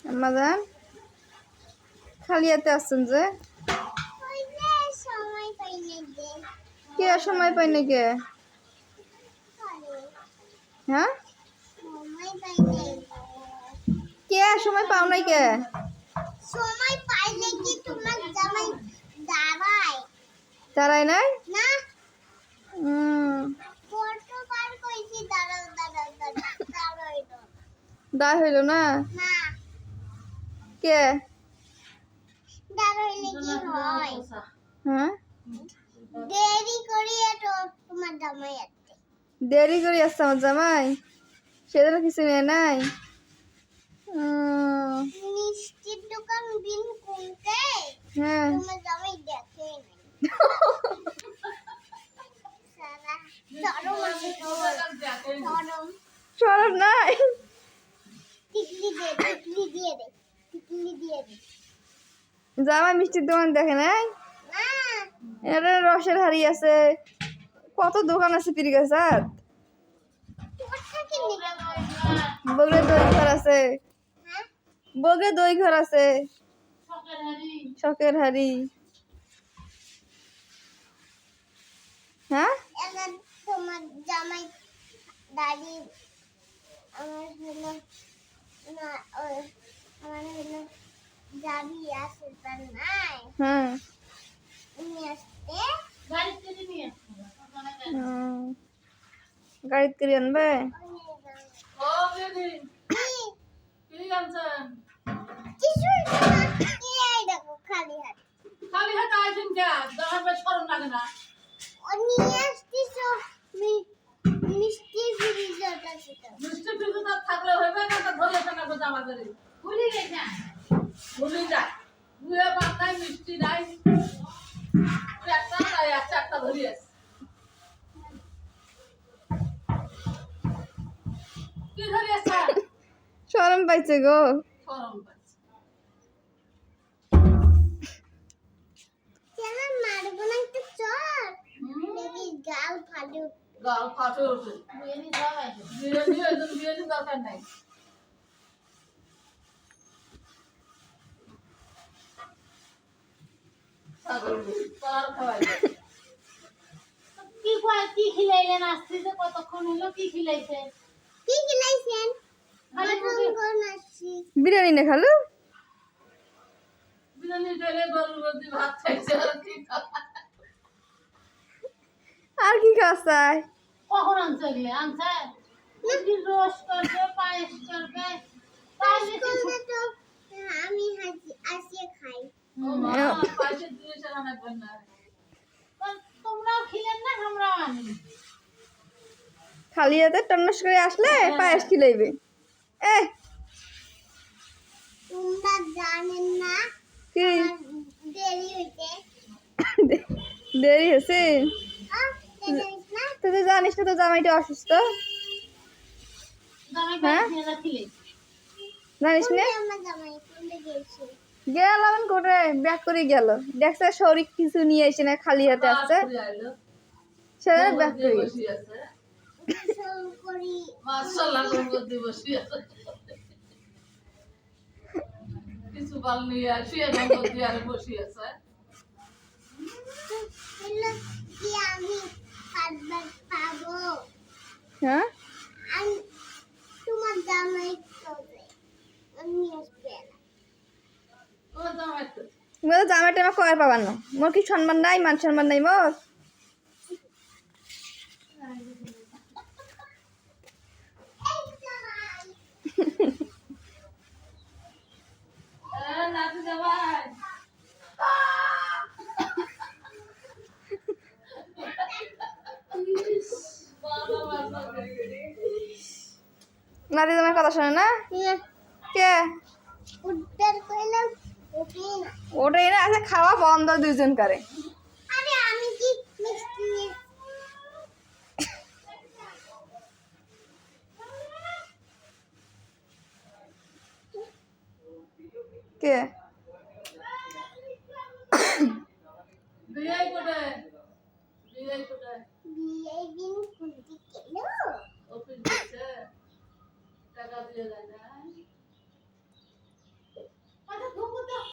আমাদের খালি হাতে আসছেন যে কে সময় পাই না কে হ্যাঁ কে সময় পাও নাই কে সময় পাইলে কি তোমার জামাই দাঁড়ায় দাঁড়ায় নাই না কতবার কইছি দাঁড়াও দাঁড়াও দাঁড়াও দাঁড় হইল না না কে দাঁড়াইলে কি হয় হ্যাঁ দেরি করিয়া তো তোমার জামাই আসছে দেরি করে আসছে আমার জামাই সেদিন কিছু নেই নাই মিষ্টির দোকান দিন কোনতে হ্যাঁ তোমার জামাই দেখে নাই সারা চরম আছে চরম সরব নাই টিকলি দিয়ে দে জামাই মিষ্টির দোকান দেখে নাই না এটা রসের হাড়ি আছে কত দোকান আছে পিরি গাছাত বগলে দই ঘর আছে বগলে দই ঘর আছে শখের হাড়ি হ্যাঁ এবার তোমার জামাই দাদি আমার হলো না আমার হলো দাদি আসে তার নাই হ্যাঁ নিয়ে আসতে গাড়িতে করে আনবে কিছুই না দেখো খালি হাত ও নিয়ে আসতেছ মিষ্টি ফ্রিজটা সেটা শরম পাইছে গো কেন মারবো না একটু চল দেখি গাল ফাটুক দরকার নাই কি খিলাইলেন আসছে কতক্ষণ হলো কি খিলাইছে কি খিলাইছেন কোন আসছি বিরিয়ানি না খালু বিরিয়ানি খেলে গরুর রুটি ভাত খাইছে আর কি খাস তাই কখন আনছে এগুলো আনছে রোজ করবে পায়েস করবে তো আমি আসিয়ে খাই পায়েসের জিনিস রান্না না তোমরাও খিলেন না আমরাও আনি খালি হাতে টন্নস করে আসলে পায়েস খিলাইবে তোমরা জানেন না কি দেরি হইতে দেরি হয়েছে জানিস না তুই তো জানিস না তো জামাইটা অসুস্থ জামাই হ্যাঁ? পায়েস নিয়ে খিলে জানিস না আমার জামাই কোনটা গেছে গেল করে ব্যাক করে গেল দেখছে শরীর কিছু নিয়ে এসে না খালি হাতে আসছে সে ব্যাক করে গেছে। গোসল করি মাশাআল্লাহ গঙ্গোত্রী বসে আছে কিছু বাল নিয়ে আসি গঙ্গোত্রী আর বসে আছে হলো কি আমি খাবার পাবো হ্যাঁ আমি তোমার জামাই করবে আমি আসবে না ও জামাই তো মোর জামাইটা আমার কয়ার পাবার না মোর কি সম্মান নাই মান সম্মান নাই মোর এই জামাই নাচু জামাই নাতি তোমার কথা শোনে না কে উদ্ধার করলাম ওকে না ওটাই না আছে খাওয়া বন্ধ দুইজন করে আরে আমি কি মিষ্টি নিয়ে কে বিয়ে কোথায়? বিয়ে কোথায়? বিয়ে দিন কুন্তি কেন অফিস গেছে টাকা দিয়ে দেয় না